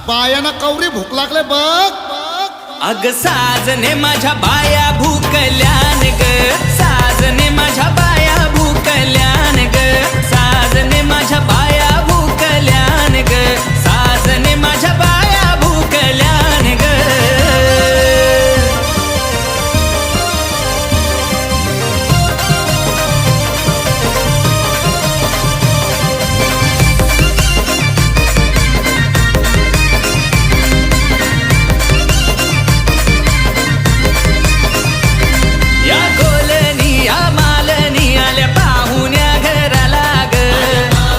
बायाना कवरी भूक लागले बघ. अग साजने माझ्या बाया भूकल्यान ग.